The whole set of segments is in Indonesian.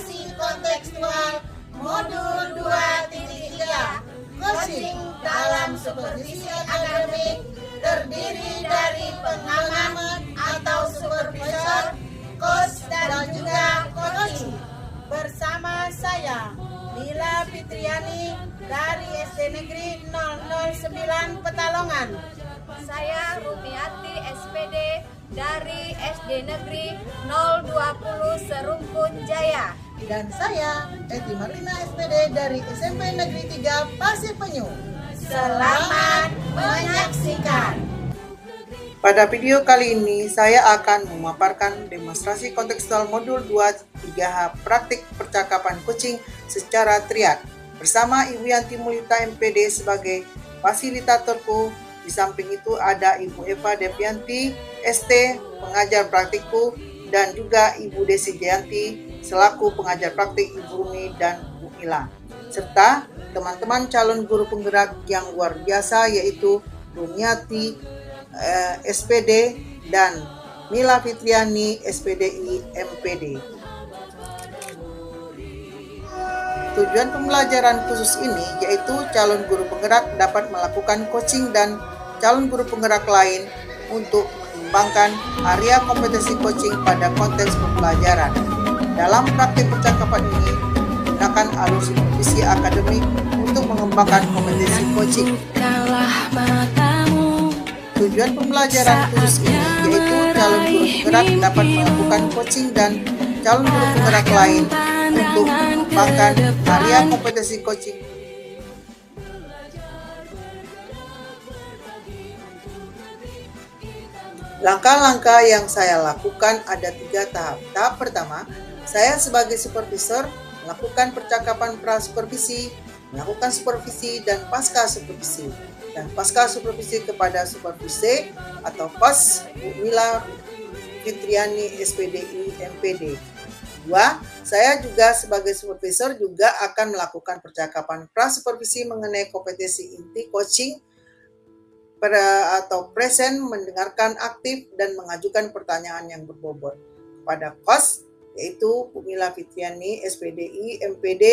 demonstrasi kontekstual modul 2.3 coaching dalam supervisi akademik terdiri dari pengamat atau supervisor, coach dan juga coaching. Bersama saya Mila Fitriani dari SD Negeri 009 Petalongan. Saya Rumiati SPD dari SD Negeri 020 Serumpun Jaya. Dan saya Eti Marlina SPD dari SMP Negeri 3 Pasir Penyu. Selamat menyaksikan. Pada video kali ini saya akan memaparkan demonstrasi kontekstual modul 2.3H praktik percakapan coaching secara triad bersama Ibu Yanti Mulita MPD sebagai fasilitatorku. Di samping itu ada Ibu Eva Devianti ST pengajar praktikku dan juga Ibu Desi Jayanti selaku pengajar praktik Ibu Rumi dan Bu Mila, serta teman-teman calon guru penggerak yang luar biasa yaitu Rumiati SPD dan Mila Fitriani SPDI MPD. Tujuan pembelajaran khusus ini yaitu calon guru penggerak dapat melakukan coaching dan calon guru penggerak lain untuk mengembangkan area kompetensi coaching pada konteks pembelajaran. Dalam praktik percakapan ini, gunakan alur supervisi akademik untuk mengembangkan kompetensi coaching. Tujuan pembelajaran khusus ini yaitu calon guru penggerak dapat melakukan coaching dan calon guru penggerak lain untuk mengembangkan area kompetensi coaching. Langkah-langkah yang saya lakukan ada 3 tahap. Tahap pertama, saya sebagai supervisor melakukan percakapan pra-supervisi, melakukan supervisi dan pasca supervisi. Dan pasca supervisi kepada supervisi atau PAS Bu Mila Fitriani SPDI MPD. 2. Saya juga sebagai supervisor juga akan melakukan percakapan pra-supervisi mengenai kompetensi inti coaching atau present, mendengarkan aktif dan mengajukan pertanyaan yang berbobot kepada coach yaitu Bu Mila Fitriani SPDI MPD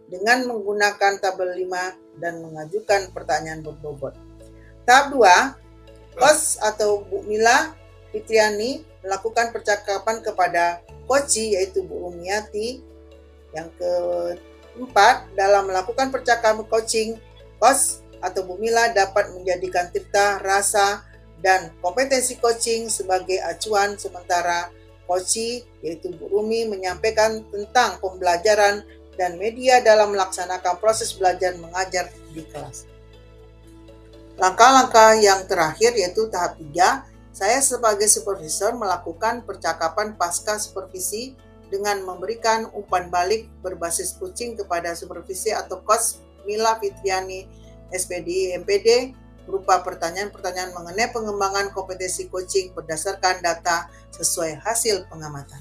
dengan menggunakan tabel 5 dan mengajukan pertanyaan berbobot. Tahap 2, coach atau Bu Mila Fitriani melakukan percakapan kepada coach yaitu Bu Rumiati. Yang keempat, dalam melakukan percakapan coaching, coach atau Bu Mila dapat menjadikan tirta, rasa, dan kompetensi coaching sebagai acuan sementara coach yaitu Bu Rumi menyampaikan tentang pembelajaran dan media dalam melaksanakan proses belajar mengajar di kelas. Langkah-langkah yang terakhir yaitu tahap 3, saya sebagai supervisor melakukan percakapan pasca supervisi dengan memberikan umpan balik berbasis coaching kepada supervisi atau coach Mila Fitriani SPD MPD berupa pertanyaan-pertanyaan mengenai pengembangan kompetensi coaching berdasarkan data sesuai hasil pengamatan.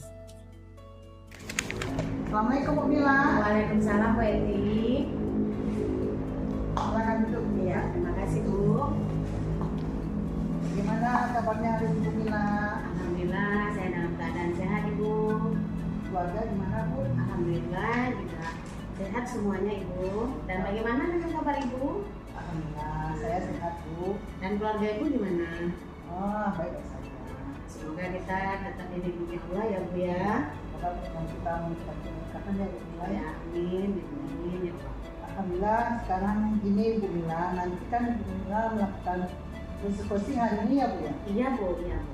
Assalamualaikum Bu Mila. Waalaikumsalam Bu Eti. Silakan duduk. Ya, terima kasih Bu. Gimana kabarnya hari ini Bu Mila? Alhamdulillah saya dalam keadaan sehat Ibu. Keluarga gimana Bu? Alhamdulillah juga sehat semuanya Ibu. Dan bagaimana dengan kabar Ibu? Alhamdulillah saya sehat Bu. Dan keluarga Ibu gimana? Oh baik-baik saja. Semoga kita tetap dilindungi Allah ya Bu ya. Semoga kita mengucapkan ya Bu Mila. Ya amin, amin ya Pak. Alhamdulillah sekarang gini Bu Mila, nanti kan Bu Mila melakukan coaching hari ini ya Bu ya? Iya Bu, iya Bu.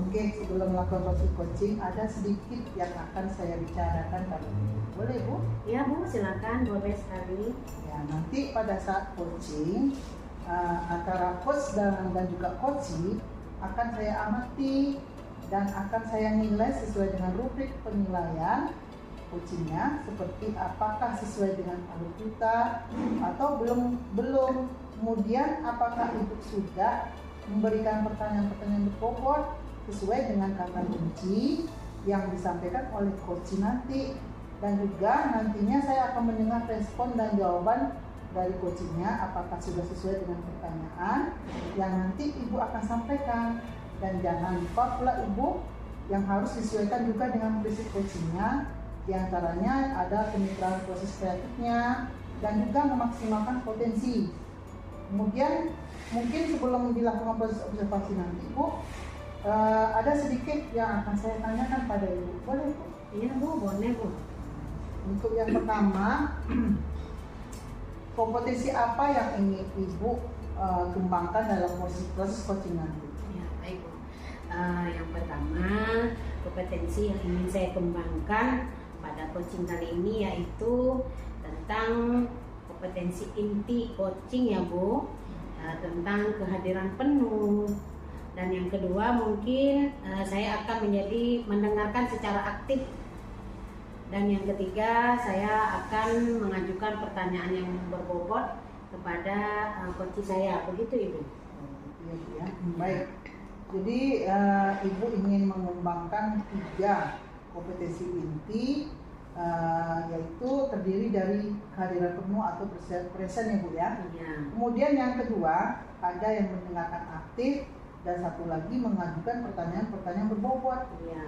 Oke, sebelum melakukan coaching ada sedikit yang akan saya bicarakan kali ini. Boleh Bu? Iya Bu, silakan, boleh sekali. Ya, nanti pada saat coaching antara coach dan juga coachee akan saya amati dan akan saya nilai sesuai dengan rubrik penilaian coachingnya, seperti apakah sesuai dengan alur kita atau belum. Kemudian apakah Ibu sudah memberikan pertanyaan-pertanyaan berbobot sesuai dengan kata kunci yang disampaikan oleh coach nanti, dan juga nantinya saya akan mendengar respon dan jawaban dari coachingnya apakah sudah sesuai dengan pertanyaan yang nanti Ibu akan sampaikan. Dan jangan lupa pula Ibu yang harus disesuaikan juga dengan prinsip coachingnya, Di antaranya ada kemitraan proses kreatifnya dan juga memaksimalkan potensi. Kemudian mungkin sebelum dilakukan proses observasi nanti Bu, ada sedikit yang akan saya tanyakan pada Ibu. Boleh Bu? Iya Bu, boleh Bu. Untuk yang pertama, kompetensi apa yang ingin Ibu kembangkan dalam proses coaching nanti? Ya, baik Bu. Yang pertama, kompetensi yang ingin saya kembangkan pada coaching kali ini yaitu tentang kompetensi inti coaching ya Bu, tentang kehadiran penuh. Dan yang kedua mungkin saya akan mendengarkan secara aktif. Dan yang ketiga saya akan mengajukan pertanyaan yang berbobot kepada coach saya, begitu Ibu? Iya Bu ya. Baik. Jadi Ibu ingin mengembangkan 3 kompetensi inti, yaitu terdiri dari kehadiran penuh atau present ya Bu ya. Iya. Kemudian yang kedua ada yang mendengarkan aktif dan satu lagi mengajukan pertanyaan-pertanyaan berbobot. Iya.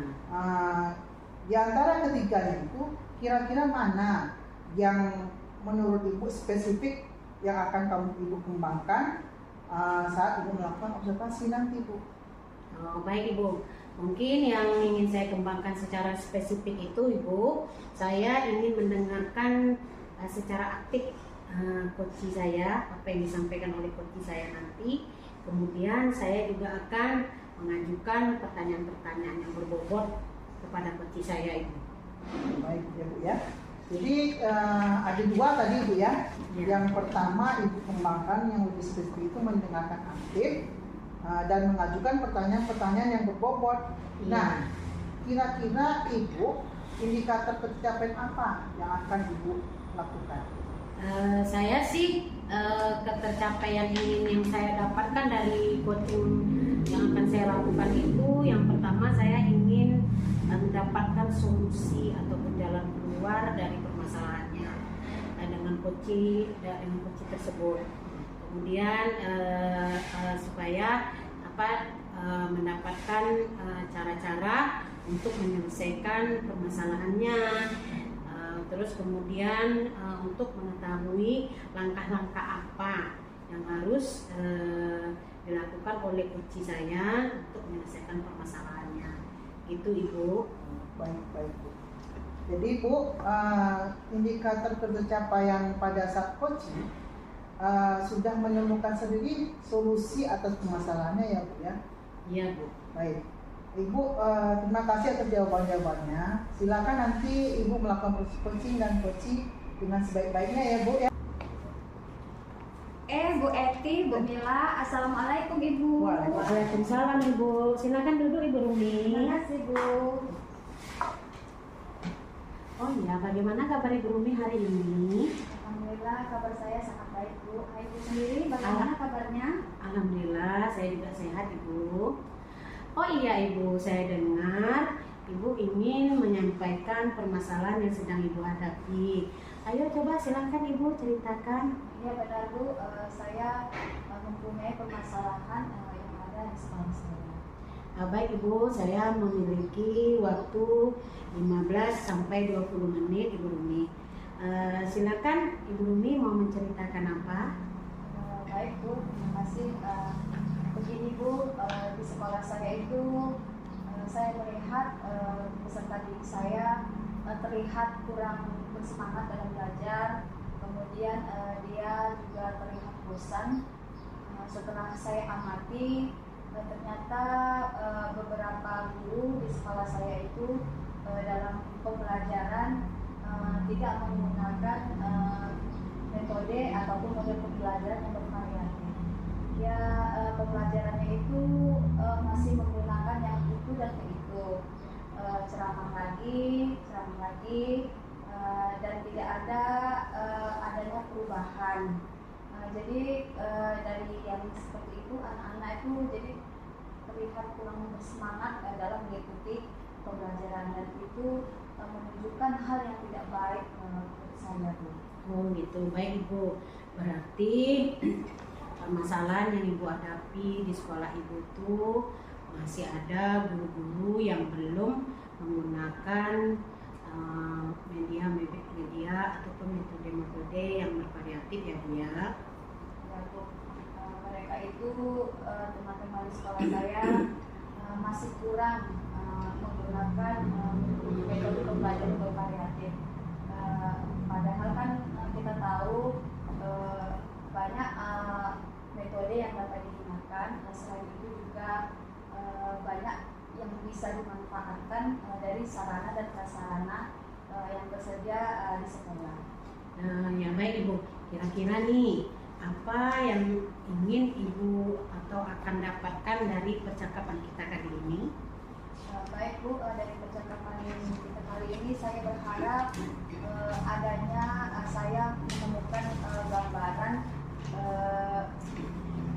Di antara ketiganya itu kira-kira mana yang menurut Ibu spesifik yang akan Ibu kembangkan saat Ibu melakukan observasi nanti Bu? Oh, baik Ibu. Mungkin yang ingin saya kembangkan secara spesifik itu Ibu, saya ingin mendengarkan secara aktif coach saya, apa yang disampaikan oleh coach saya nanti. Kemudian saya juga akan mengajukan pertanyaan-pertanyaan yang berbobot kepada coach saya Ibu. Baik ya Bu ya. Jadi ada 2 tadi Bu ya. Yang pertama Ibu kembangkan yang lebih spesifik itu mendengarkan aktif dan mengajukan pertanyaan-pertanyaan yang berbobot. Nah, kira-kira Ibu indikator pencapaian apa yang akan Ibu lakukan? Saya sih ketercapaian yang saya dapatkan dari coaching yang akan saya lakukan itu, yang pertama saya ingin mendapatkan solusi ataupun jalan keluar dari permasalahannya dengan coach tersebut. Kemudian supaya mendapatkan cara-cara untuk menyelesaikan permasalahannya. Terus kemudian untuk mengetahui langkah-langkah apa yang harus dilakukan oleh coach saya untuk menyelesaikan permasalahannya. Itu Ibu. Baik Bu. Jadi Bu, indikator pencapaian pada saat coaching sudah menemukan sendiri solusi atas permasalahannya ya Bu ya? Iya Bu. Baik. Ibu, terima kasih atas jawaban-jawabannya. Silakan nanti Ibu melakukan proses coaching dan coaching dengan sebaik-baiknya ya Bu ya. Bu Eti, Bu Mila, Assalamualaikum Ibu. Waalaikumsalam Ibu. Silakan duduk Ibu Rumi. Terima kasih Bu. Oh iya, bagaimana kabar Ibu Rumi hari ini? Alhamdulillah kabar saya sangat baik Bu. Ibu sendiri bagaimana kabarnya? Alhamdulillah saya juga sehat Ibu. Oh iya Ibu, saya dengar Ibu ingin menyampaikan permasalahan yang sedang Ibu hadapi. Ayo coba silakan Ibu ceritakan. Iya benar Bu, saya mempunyai permasalahan yang ada di sekolah saya. Baik Ibu, saya memiliki waktu 15 sampai 20 menit Ibu Rumi. Silakan Ibu Rumi mau menceritakan apa? Baik Bu, terima kasih. Begini Bu, di sekolah saya itu saya melihat peserta didik saya terlihat kurang bersemangat dalam belajar, kemudian dia juga terlihat bosan. Setelah saya amati, ternyata beberapa guru di sekolah saya itu dalam pembelajaran tidak menggunakan metode ataupun model pembelajaran yang bervariasi. Ya, pembelajarannya itu masih menggunakan yang itu dan itu, ceramah lagi, dan tidak ada adanya perubahan. Jadi dari yang seperti itu anak-anak itu jadi terlihat kurang bersemangat dalam mengikuti pembelajaran, dan itu menunjukkan hal yang tidak baik menurut saya Bu. Oh gitu, baik Ibu. Berarti permasalahan yang Ibu hadapi di sekolah Ibu itu masih ada guru-guru yang belum menggunakan variatif ya Bu ya. Ya, Bu. Mereka itu teman-teman di sekolah saya masih kurang menggunakan metode pembelajaran bervariatif. Padahal kan kita tahu banyak metode yang dapat digunakan. Selain itu juga banyak yang bisa dimanfaatkan dari sarana dan prasarana yang tersedia di sekolah. Ya baik Ibu, kira-kira nih apa yang ingin Ibu atau akan dapatkan dari percakapan kita kali ini? Baik Bu, dari percakapan kita kali ini saya berharap adanya saya menemukan gambaran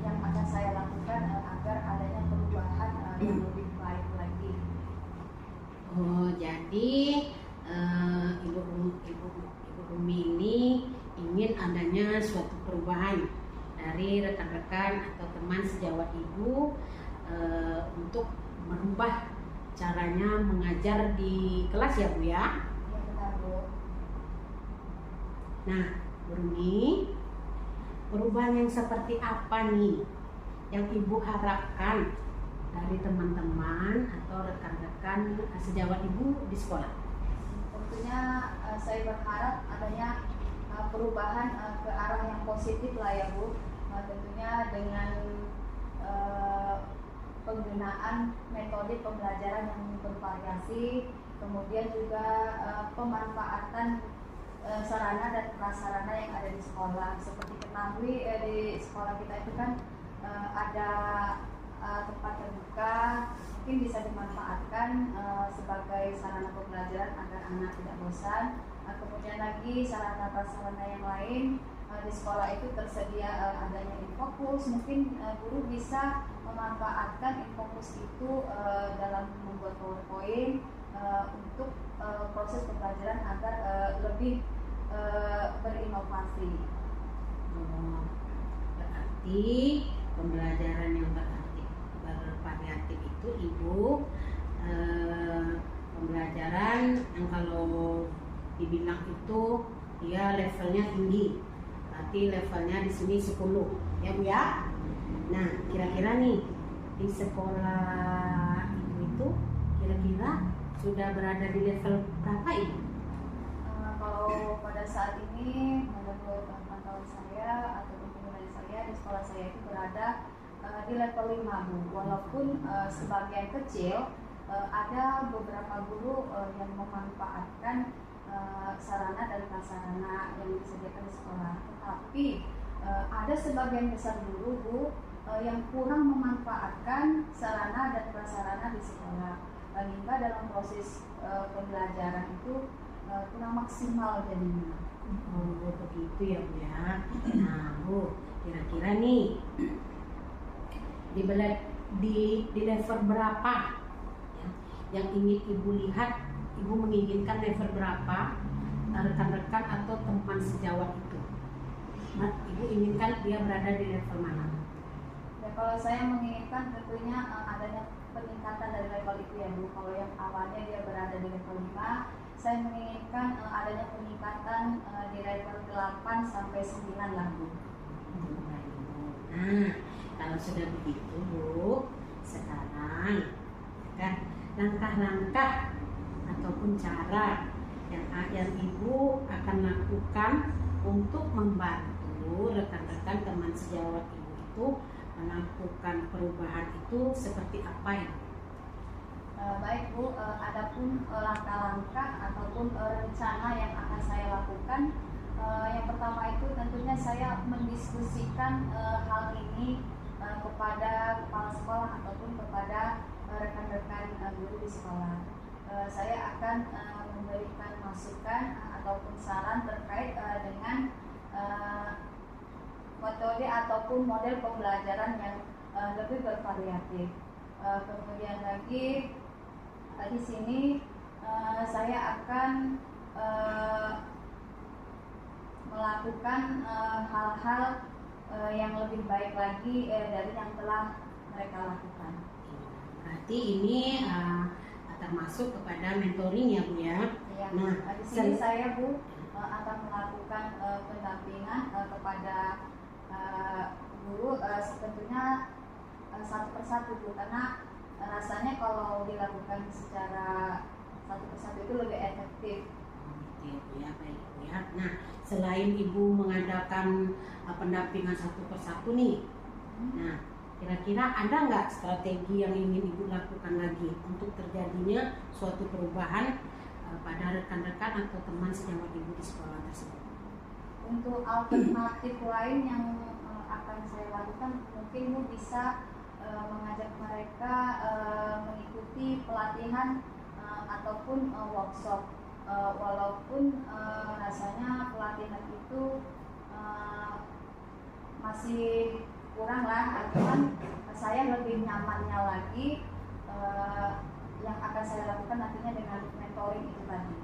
yang akan saya lakukan agar adanya perubahan yang lebih baik lagi. Oh, jadi Ibu Umi ini ingin adanya suatu perubahan dari rekan-rekan atau teman sejawat Ibu untuk merubah caranya mengajar di kelas ya Bu ya? Ya benar Bu. Nah, Bu Umi, perubahan yang seperti apa nih yang Ibu harapkan dari teman-teman atau rekan-rekan sejawat Ibu di sekolah? Tentunya saya berharap adanya perubahan ke arah yang positif lah ya Bu. Tentunya dengan penggunaan metode pembelajaran yang bervariasi, kemudian juga pemanfaatan sarana dan prasarana yang ada di sekolah. Seperti ketahui di sekolah kita itu kan ada tempat terbuka, mungkin bisa dimanfaatkan sebagai sarana pembelajaran agar anak tidak bosan. Kemudian lagi sarana prasarana yang lain di sekolah itu tersedia adanya Infokus, mungkin guru bisa memanfaatkan Infokus itu dalam membuat PowerPoint untuk proses pembelajaran agar lebih berinovasi. Berarti pembelajaran yang bervariatif itu Ibu pembelajaran yang kalau dibilang itu dia levelnya tinggi, berarti levelnya di sini 10 ya Bu ya. Nah kira-kira nih di sekolah Ibu itu kira-kira sudah berada di level berapa Ibu? Kalau pada saat ini menurut pantauan saya atau penggunaan saya di sekolah saya itu berada di level 5 Bu. Walaupun sebagian kecil ada beberapa guru yang memanfaatkan sarana dan prasarana yang disediakan di sekolah, tetapi ada sebagian besar guru Bu yang kurang memanfaatkan sarana dan prasarana di sekolah, hingga dalam proses pembelajaran itu kurang maksimal jadinya. Oh begitu ya Bu ya. Nah Bu, kira-kira nih di level berapa ya, yang ingin Ibu lihat? Ibu menginginkan level berapa rekan-rekan atau teman sejawat itu? Nah, Ibu inginkan dia berada di level mana? Ya, kalau saya menginginkan tentunya adanya peningkatan dari level itu ya Bu. Kalau yang awalnya dia berada di level 5, saya menginginkan adanya peningkatan di level 8 sampai 9 lah Bu. Nah, kalau sudah begitu Bu, sekarang kan langkah-langkah ataupun cara yang Ibu akan lakukan untuk membantu rekan-rekan teman sejawat Ibu itu melakukan perubahan itu seperti apa ya? Baik Bu, adapun langkah-langkah ataupun rencana yang akan saya lakukan, yang pertama itu tentunya saya mendiskusikan hal ini kepada kepala sekolah ataupun kepada rekan-rekan guru di sekolah. Saya akan memberikan masukan ataupun saran terkait dengan metode ataupun model pembelajaran yang lebih bervariatif. Kemudian lagi di sini saya akan melakukan hal-hal yang lebih baik lagi dari yang telah mereka lakukan. Berarti ini termasuk kepada mentoring ya Bu ya. Ya, Nah, di sini saya Bu akan melakukan pendampingan kepada guru tentunya satu persatu Bu, karena rasanya kalau dilakukan secara satu persatu itu lebih efektif. Gitu ya, baik Bu ya. Nah, selain Ibu mengadakan pendampingan satu persatu nih, nah kira-kira ada nggak strategi yang ingin Ibu lakukan lagi untuk terjadinya suatu perubahan pada rekan-rekan atau teman sejawat Ibu di sekolah tersebut? Untuk alternatif lain yang akan saya lakukan, mungkin Bu bisa mengajak mereka mengikuti pelatihan ataupun workshop. Walaupun rasanya pelatihan itu masih kurang lah, cuman saya lebih nyamannya lagi yang akan saya lakukan nantinya dengan mentoring itu tadi.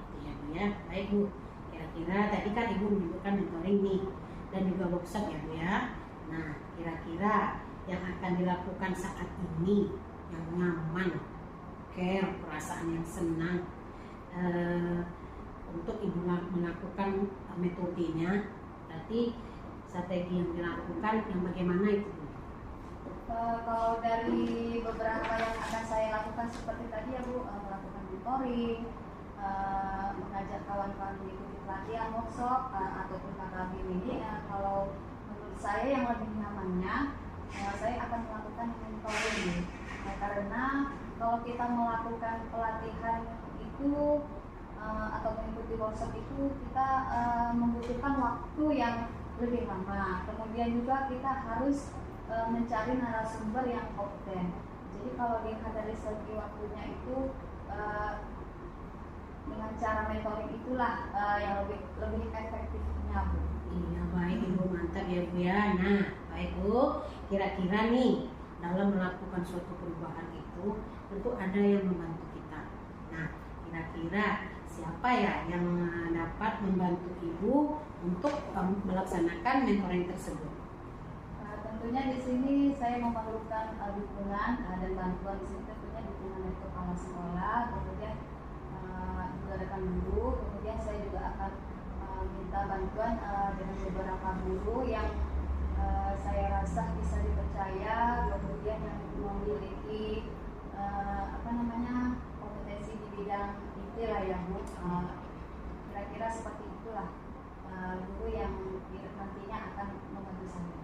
Gitu ya Bu ya, baik Bu. Kira-kira tadi kan Ibu menyebutkan mentoring nih dan juga workshop ya Bu ya. Nah, kira-kira yang akan dilakukan saat ini yang nyaman, care, perasaan yang senang untuk Ibu melakukan metodenya, berarti strategi yang dilakukan yang bagaimana itu Bu? Kalau dari beberapa yang akan saya lakukan seperti tadi ya Bu, melakukan mentoring, mengajak kawan-kawan mengikuti pelatihan workshop ataupun KKB ini, kalau menurut saya yang lebih nyamannya saya akan melakukan mentoring. Karena kalau kita melakukan pelatihan itu atau mengikuti workshop itu kita membutuhkan waktu yang lebih lama. Kemudian juga kita harus mencari narasumber yang kompeten. Jadi kalau dilihat dari segi waktunya itu dengan cara mentoring itulah yang lebih efektifnya Bu. Iya baik Ibu, mantap ya Bu ya. Nah baik Bu, kira-kira nih dalam melakukan suatu perubahan itu tentu ada yang membantu kita. Nah kira-kira siapa ya yang dapat membantu Ibu untuk melaksanakan mentoring tersebut? Tentunya di sini saya memerlukan dukungan dan bantuan di sini, tentunya dukungan dari kepala sekolah, kemudian juga rekan guru, kemudian saya juga akan minta bantuan dengan beberapa guru yang saya rasa bisa dipercaya, kemudian yang memiliki kompetensi di bidang IT lah ya Bu. Kira-kira seperti itulah guru yang nantinya akan membantu saya.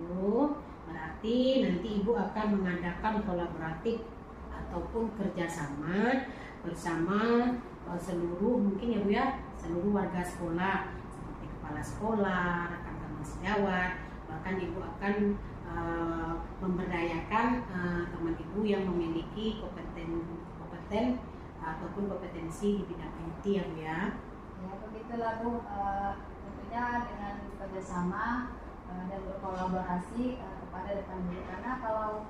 Ibu, berarti nanti Ibu akan mengadakan kolaboratif ataupun kerjasama bersama seluruh mungkin ya Bu ya, seluruh warga sekolah seperti kepala sekolah, rekan-rekan sejawat, bahkan Ibu akan memberdayakan teman Ibu yang memiliki kompeten ataupun kompetensi di bidang IT ya Bu ya. Ya begitulah Bu, tentunya dengan kerjasama dan berkolaborasi kepada rekan guru, karena kalau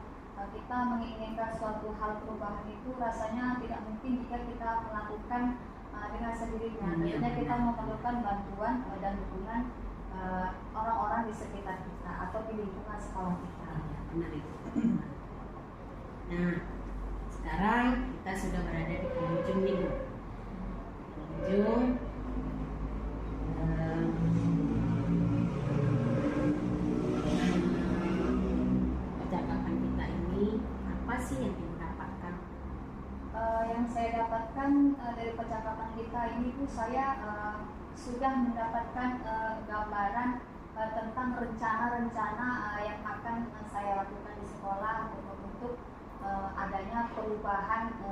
kita menginginkan suatu hal perubahan itu rasanya tidak mungkin jika kita melakukan dengan sendirinya. Tentunya kita memerlukan bantuan dan dukungan orang-orang di sekitar kita atau di lingkungan sekolah kita. Benar itu. Nah, sekarang kita sudah berada di penghujung nih Bu. Penghujung percakapan kita ini, apa sih yang Ibu dapatkan? Yang saya dapatkan dari percakapan kita ini Bu, saya sudah mendapatkan gambaran tentang rencana-rencana yang akan saya lakukan di sekolah untuk adanya perubahan ke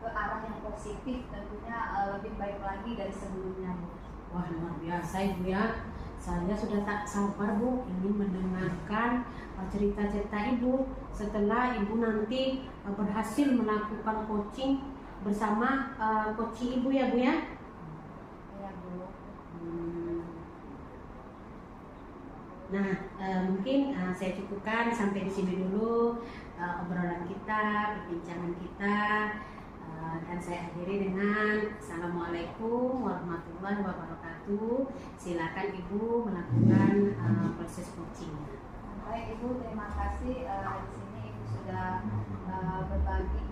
arah yang positif, tentunya lebih baik lagi dari sebelumnya Bu. Wah luar biasa Ibu ya. Saya sudah tak sabar Bu ingin mendengarkan cerita-cerita Ibu setelah Ibu nanti berhasil melakukan coaching bersama coach Ibu ya Bu ya. Iya Bu. Nah mungkin saya cukupkan sampai di sini dulu obrolan kita, perbincangan kita. Dan saya akhiri dengan Assalamualaikum warahmatullahi wabarakatuh. Silakan Ibu melakukan proses coachingnya. Baik Ibu, terima kasih. Di sini Ibu sudah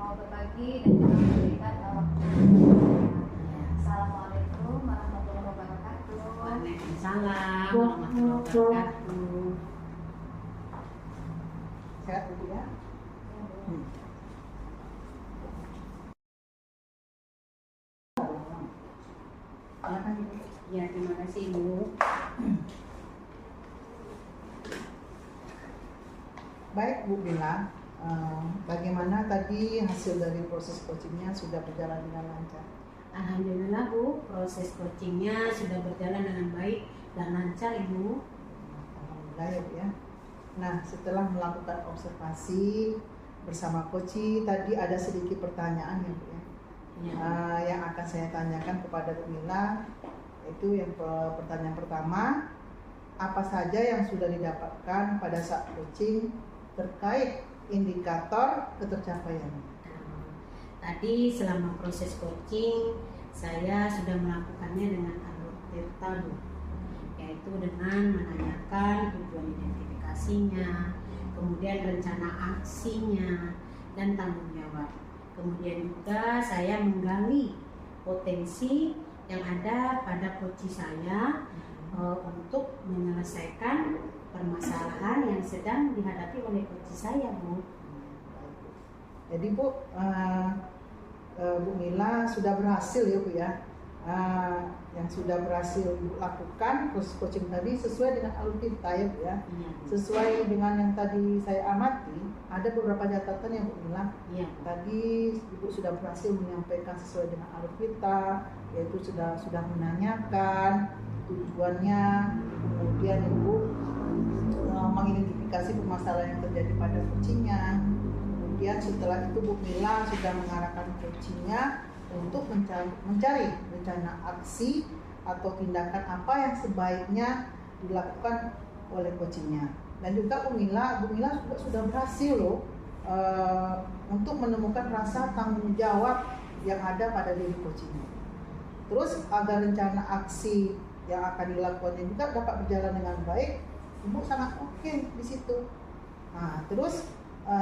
mau berbagi dan juga memberikan waktu. Assalamualaikum warahmatullahi wabarakatuh. Waalaikumsalam warahmatullahi wabarakatuh. Sehat Bu ya. Ya, terima kasih Ibu. Baik Bu Mila, bagaimana tadi hasil dari proses coachingnya sudah berjalan dengan lancar? Alhamdulillah Bu, proses coachingnya sudah berjalan dengan baik dan lancar Ibu. Alhamdulillah ya Bu ya. Nah, setelah melakukan observasi bersama coach tadi ada sedikit pertanyaan ya Bu ya. Yang akan saya tanyakan kepada Bu Mila, itu yang pertanyaan pertama, apa saja yang sudah didapatkan pada saat coaching terkait indikator ketercapaian? Tadi selama proses coaching saya sudah melakukannya dengan alur tirta Bu, yaitu dengan menanyakan tujuan identifikasinya, kemudian rencana aksinya dan tanggung jawab. Kemudian juga saya menggali potensi yang ada pada coach saya untuk menyelesaikan permasalahan yang sedang dihadapi oleh coach saya Bu. Jadi Bu, Bu Mila sudah berhasil ya Bu ya. Yang sudah berhasil Bu lakukan proses coaching tadi sesuai dengan alur tirta ya Bu ya. Sesuai dengan yang tadi saya amati, ada beberapa catatan yang Bu Mila. Tadi Ibu sudah berhasil menyampaikan sesuai dengan alur tirta, yaitu sudah menanyakan tujuannya, kemudian Ibu mengidentifikasi permasalahan yang terjadi pada coachingnya. Kemudian setelah itu Bu Mila sudah mengarahkan coachingnya untuk mencari rencana aksi atau tindakan apa yang sebaiknya dilakukan oleh coachingnya. Dan juga Bu Mila juga sudah berhasil loh untuk menemukan rasa tanggung jawab yang ada pada diri coachingnya. Terus agar rencana aksi yang akan dilakukannya juga dapat berjalan dengan baik, Ibu sangat oke di situ. Nah, terus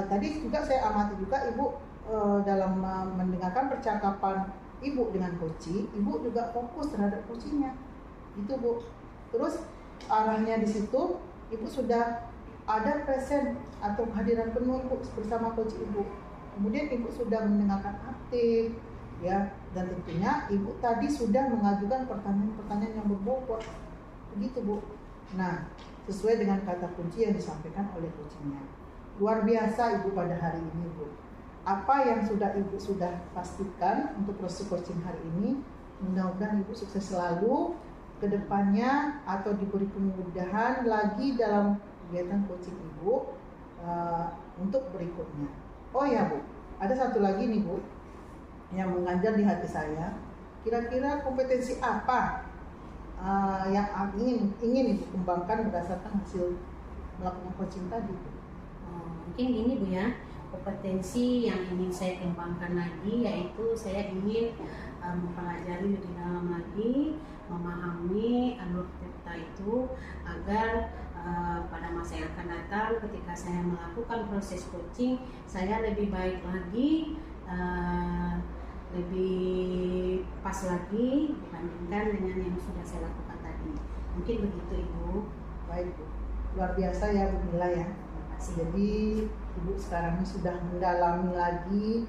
tadi juga saya amati juga Ibu dalam mendengarkan percakapan Ibu dengan coach, Ibu juga fokus terhadap coachingnya. Itu Bu. Terus arahnya di situ Ibu sudah ada present atau kehadiran penuh Ibu bersama coach Ibu. Kemudian Ibu sudah mendengarkan aktif ya, dan tentunya Ibu tadi sudah mengajukan pertanyaan-pertanyaan yang berbobot. Begitu Bu. Nah, sesuai dengan kata kunci yang disampaikan oleh coachingnya. Luar biasa Ibu pada hari ini Bu. Apa yang Ibu sudah pastikan untuk proses coaching hari ini, mudah-mudahan Ibu sukses selalu ke depannya atau diberi kemudahan lagi dalam kegiatan coaching Ibu untuk berikutnya. Oh ya Bu, ada satu lagi nih Bu yang mengganjal di hati saya. Kira-kira kompetensi apa yang ingin Ibu kembangkan berdasarkan hasil melakukan coaching tadi Bu? Mungkin gini Bu ya, kompetensi yang ingin saya kembangkan lagi yaitu saya ingin mempelajari lebih dalam lagi, memahami alur tirta itu agar pada masa yang akan datang ketika saya melakukan proses coaching saya lebih baik lagi, lebih pas lagi dibandingkan dengan yang sudah saya lakukan tadi. Mungkin begitu Ibu. Baik Bu, luar biasa ya Bu Mila ya. Jadi Ibu sekarang ini sudah mendalami lagi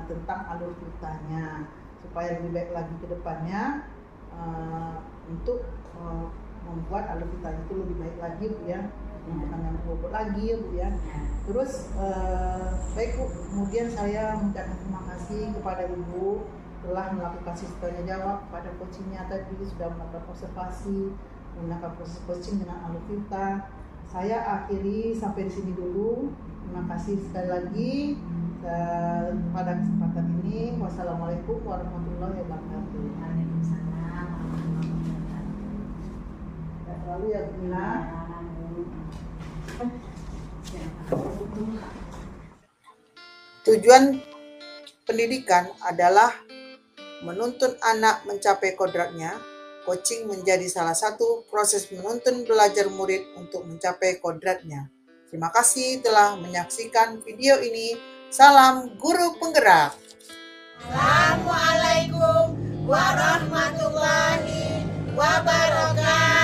tentang alur tirtanya supaya lebih baik lagi ke depannya untuk membuat alur tirta itu lebih baik lagi Bu ya, bukan yang berbobot lagi ya Bu ya. Terus baik Bu, kemudian saya mengucapkan terima kasih kepada Ibu telah melakukan sesi tanya jawab pada coachingnya tadi, sudah melakukan observasi, menggunakan proses coaching dengan alur tirta. Saya akhiri sampai di sini dulu. Terima kasih sekali lagi pada kesempatan ini. Wassalamualaikum warahmatullahi wabarakatuh. Waalaikumsalam warahmatullahi wabarakatuh. Lalu ya Bina. Tujuan pendidikan adalah menuntun anak mencapai kodratnya. Coaching menjadi salah satu proses menuntun belajar murid untuk mencapai kodratnya. Terima kasih telah menyaksikan video ini. Salam guru penggerak. Assalamualaikum warahmatullahi wabarakatuh.